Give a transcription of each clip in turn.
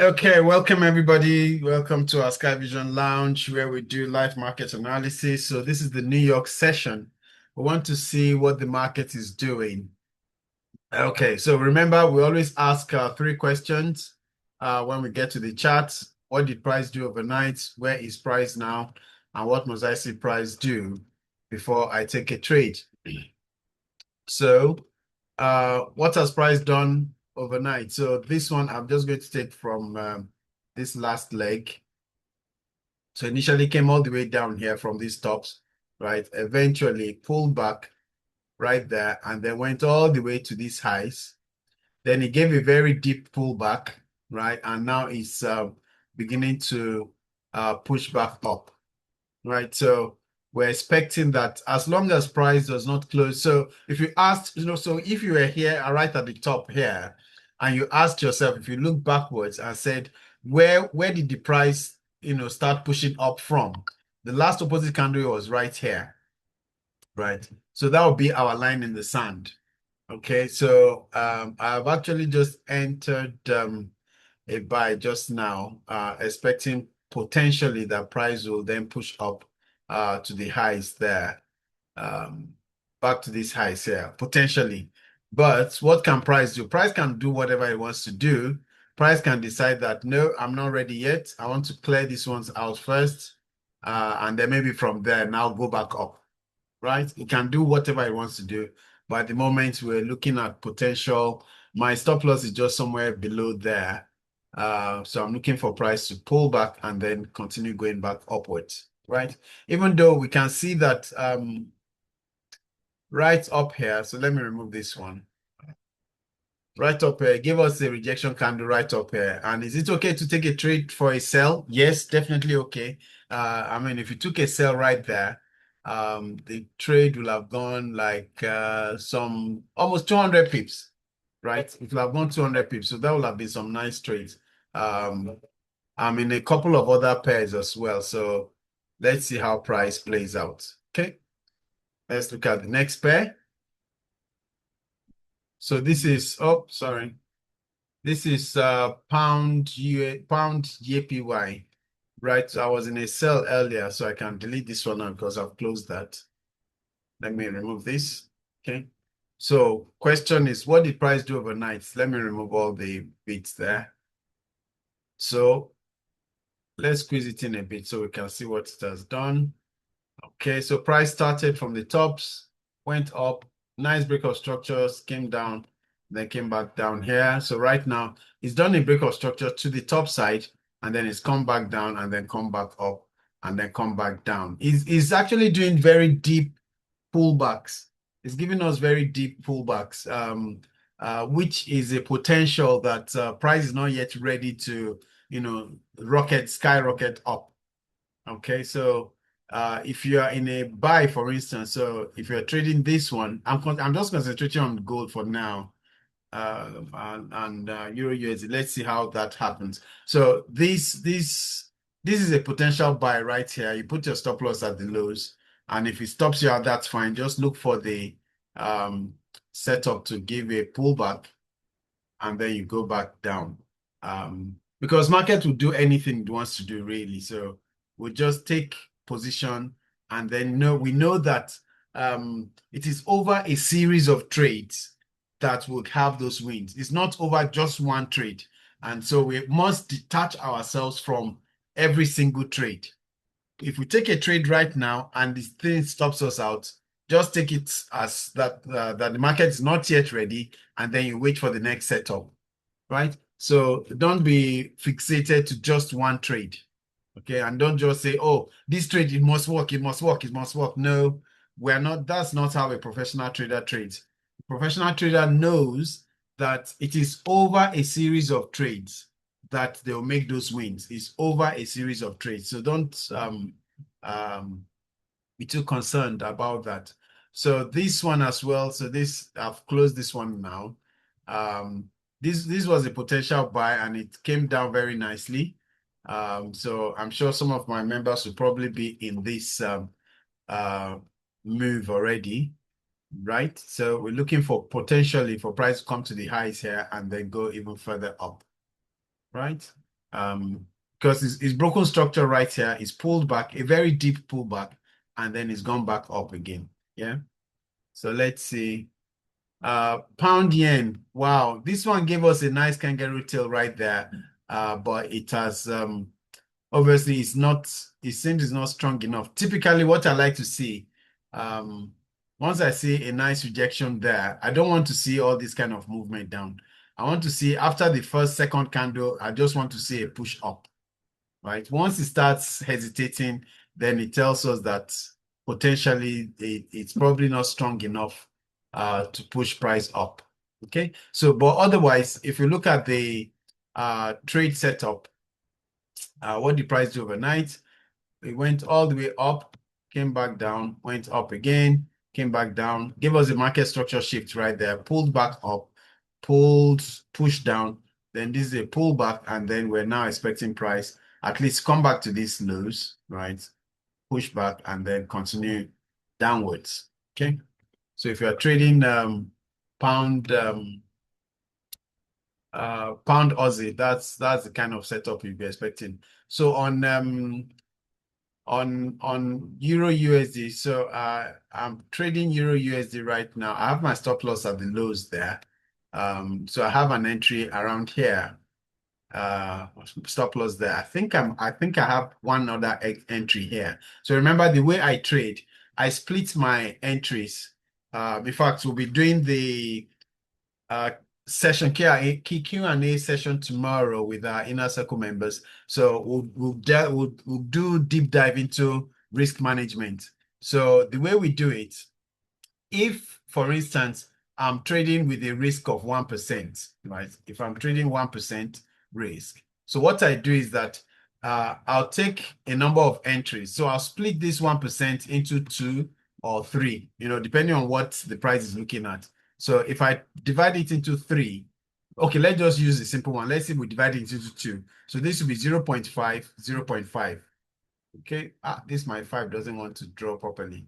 Okay, welcome everybody. Welcome to our Sky Vision Lounge where we do live market analysis. So this is the New York session. We want to see what the market is doing. Okay, so remember we always ask three questions when we get to the chart. What did price do overnight? Where is price now? And what must I see price do before I take a trade? So what has price done overnight? So this one I'm just going to take from this last leg. So initially came all the way down here from these tops, right? Eventually pulled back right there and then went all the way to these highs. Then it gave a very deep pullback, right? And now it's beginning to push back up, right? So we're expecting that as long as price does not close. So if you asked, so if you were here right at the top here, and you asked yourself, if you look backwards and said, where did the price, start pushing up from? The last opposite candle was right here, right? So that would be our line in the sand. Okay, so I've actually just entered a buy just now, expecting potentially that price will then push up to the highs there, um, back to these highs here, potentially. But what can price do? Price can do whatever it wants to do. Price can decide that, no, I'm not ready yet. I want to clear these ones out first. And then maybe from there, now go back up, right? It can do whatever it wants to do. But at the moment, we're looking at potential. My stop loss is just somewhere below there. So I'm looking for price to pull back and then continue going back upwards, right? Even though we can see that right up here. So let me remove this one. Right up here, give us a rejection candle right up here. And is it okay to take a trade for a sell? Yes, definitely okay. I mean, if you took a sell right there, the trade will have gone like some almost 200 pips, right? It will have gone 200 pips. So that will have been some nice trades. I mean, a couple of other pairs as well. So let's see how price plays out. Okay, let's look at the next pair. So this is, oh, sorry. This is pound JPY, right? So I was in a sell earlier, so I can delete this one now because I've closed that. Let me remove this. Okay. So question is, what did price do overnight? Let me remove all the bits there. So let's squeeze it in a bit so we can see what it has done. Okay, so price started from the tops, went up, nice break of structures, came down, then came back down here. So right now, it's done a break of structure to the top side, and then it's come back down, and then come back up, and then come back down. It's actually doing very deep pullbacks. It's giving us very deep pullbacks, which is a potential that price is not yet ready to, skyrocket up. Okay, so if you are in a buy, for instance, so if you're trading this one, I'm just concentrating on gold for now, and Euro USD. Let's see how that happens. So this is a potential buy right here. You put your stop loss at the lows, and if it stops you out, that's fine. Just look for the setup to give a pullback, and then you go back down. Because market will do anything it wants to do, really. So we'll just take position and then we know that it is over a series of trades that would have those wins. It's not over just one trade. And so we must detach ourselves from every single trade. If we take a trade right now and this thing stops us out, just take it as that the market is not yet ready, and then you wait for the next setup, right? So don't be fixated to just one trade, okay? And don't just say, oh, this trade, it must work, it must work, it must work. No, we're not, that's not how a professional trader trades. A professional trader knows that it is over a series of trades that they'll make those wins. It's over a series of trades. So don't um, be too concerned about that. So this one as well. So this, I've closed this one now. This was a potential buy and it came down very nicely. So I'm sure some of my members will probably be in this move already, right? So we're looking for potentially for price to come to the highs here and then go even further up, right? because it's broken structure right here. It's pulled back, a very deep pullback, and then it's gone back up again. Yeah. So let's see. Pound yen. Wow, this one gave us a nice kangaroo tail right there. But it has obviously it's not, it seems it's not strong enough. Typically, what I like to see, um, once I see a nice rejection there, I don't want to see all this kind of movement down. I want to see after the first, second candle, I just want to see a push up, right? Once it starts hesitating, then it tells us that potentially it's probably not strong enough to push price up. Okay, so but otherwise, if you look at the trade setup, what the price do overnight? It went all the way up, came back down, went up again, came back down, gave us a market structure shift right there, pulled back up, pulled, pushed down. Then this is a pullback, and then we're now expecting price at least come back to these lows, right? Push back and then continue downwards. Okay. So if you're trading pound pound Aussie, that's the kind of setup you'd be expecting. So on Euro USD. So I'm trading Euro USD right now. I have my stop loss at the lows there. So I have an entry around here. Stop loss there. I think I have one other entry here. So remember the way I trade, I split my entries. In fact, we'll be doing the uh, session Q&A session tomorrow with our inner circle members. So we'll do deep dive into risk management. So the way we do it, if for instance I'm trading with a risk of 1%, right? If I'm trading 1% risk, so what I do is that I'll take a number of entries. So I'll split this 1% into 2 or 3, depending on what the price is looking at. So if I divide it into 3, okay, let's just use a simple one. Let's say we divide it into 2. So this will be 0.5, 0.5. Okay, this my 5 doesn't want to draw properly.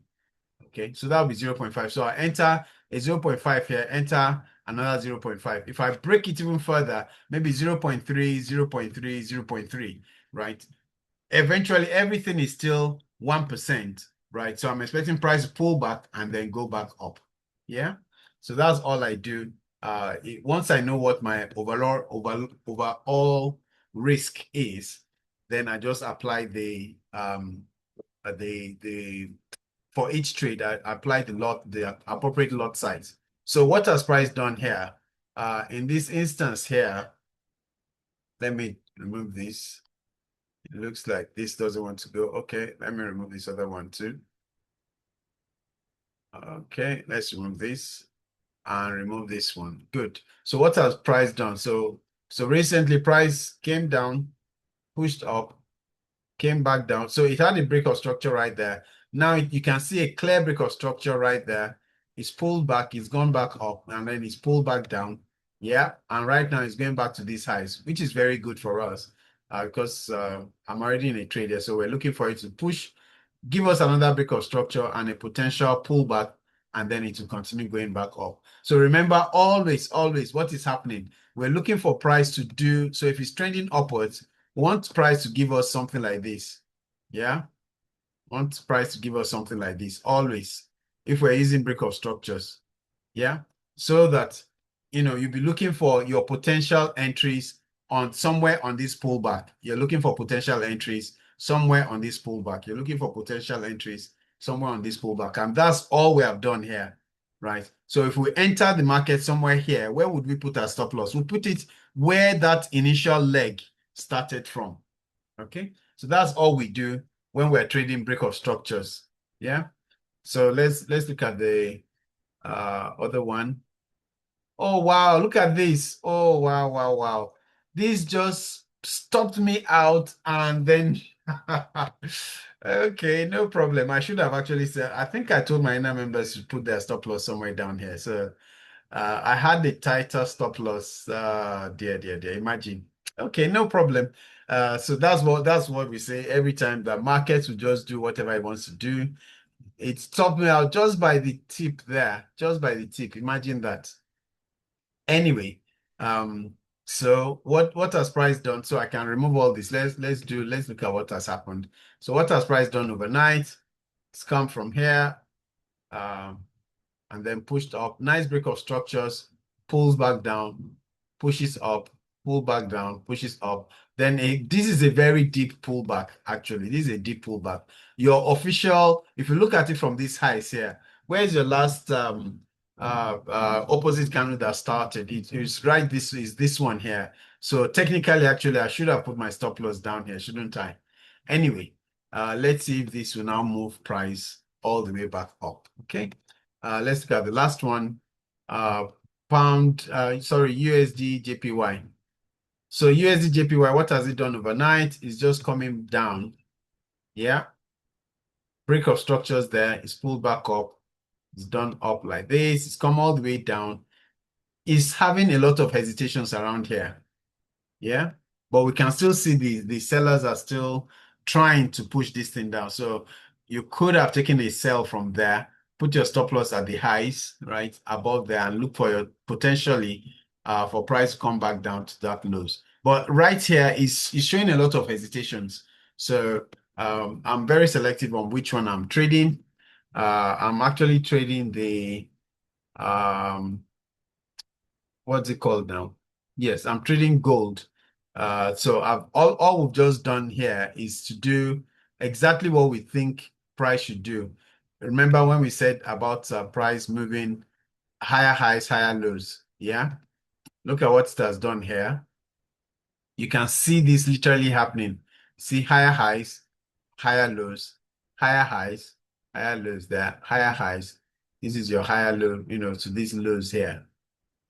Okay, so that will be 0.5. So I enter a 0.5 here, enter another 0.5. If I break it even further, maybe 0.3, 0.3, 0.3, right? Eventually, everything is still 1%, right? So I'm expecting price to pull back and then go back up. Yeah. So that's all I do. Once I know what my overall risk is, then I just apply the for each trade, I apply the appropriate lot size. So what has price done here? In this instance here, let me remove this. It looks like this doesn't want to go. Okay, let me remove this other one too. Okay, let's remove this and remove this one. Good. So what has price done? So recently price came down, pushed up, came back down. So it had a break of structure right there. Now you can see a clear break of structure right there. It's pulled back, it's gone back up, and then it's pulled back down. Yeah, and right now it's going back to these highs, which is very good for us because I'm already in a trade here. So we're looking for it to push, give us another break of structure and a potential pullback, and then it will continue going back up. So remember, always what is happening? We're looking for price to do, so if it's trending upwards, we want price to give us something like this. Yeah, want price to give us something like this, always, if we're using break of structures. Yeah, so that you'll be looking for your potential entries on somewhere on this pullback. You're looking for potential entries somewhere on this pullback. You're looking for potential entries somewhere on this pullback. And that's all we have done here, right? So if we enter the market somewhere here, where would we put our stop loss? We'll put it where that initial leg started from. Okay, so that's all we do when we're trading break of structures. Yeah. So let's look at the other one. Oh wow, look at this. Oh wow. This just stopped me out and then okay, no problem. I should have actually said, I think I told my inner members to put their stop loss somewhere down here. So I had the tighter stop loss. Dear. Imagine. Okay, no problem. So that's what we say every time. The market will just do whatever it wants to do. It stopped me out just by the tip there, just by the tip. Imagine that. Anyway, So what has price done? So I can remove all this. Let's look at what has happened. So what has price done overnight? It's come from here, um, and then pushed up. Nice break of structures, pulls back down, pushes up, pull back down, pushes up. Then this is a very deep pullback, actually. This is a deep pullback. Your official, if you look at it from this highs here, where's your last opposite candle that started? It's right, this is this one here. So technically, actually, I should have put my stop loss down here, shouldn't I? Anyway, let's see if this will now move price all the way back up. Okay. Let's look at the last one. USD JPY. So USD JPY, what has it done overnight? It's just coming down. Yeah. Break of structures there. It's pulled back up. It's done up like this. It's come all the way down. It's having a lot of hesitations around here. Yeah. But we can still see the sellers are still trying to push this thing down. So you could have taken a sell from there, put your stop loss at the highs, right, above there, and look for your potentially for price to come back down to that lows. But right here is showing a lot of hesitations. So I'm very selective on which one I'm trading. I'm actually trading the what's it called now? Yes, I'm trading gold. So I've all we've just done here is to do exactly what we think price should do. Remember when we said about price moving higher highs, higher lows? Yeah. Look at what it has done here. You can see this literally happening. See higher highs, higher lows, higher highs, higher lows there, higher highs. This is your higher low, to these lows here.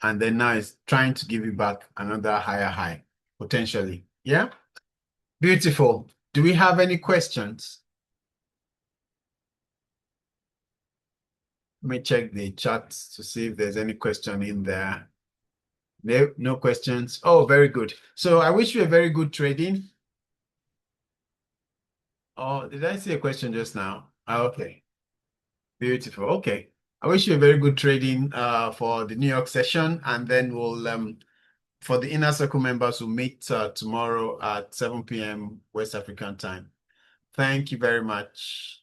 And then now it's trying to give you back another higher high, potentially. Yeah? Beautiful. Do we have any questions? Let me check the chat to see if there's any question in there. No, no questions. Oh, very good. So I wish you a very good trading. Oh, did I see a question just now? Ah, okay. Beautiful. Okay. I wish you a very good trading for the New York session, and then we'll for the inner circle members, we'll meet tomorrow at 7 p.m. West African time. Thank you very much.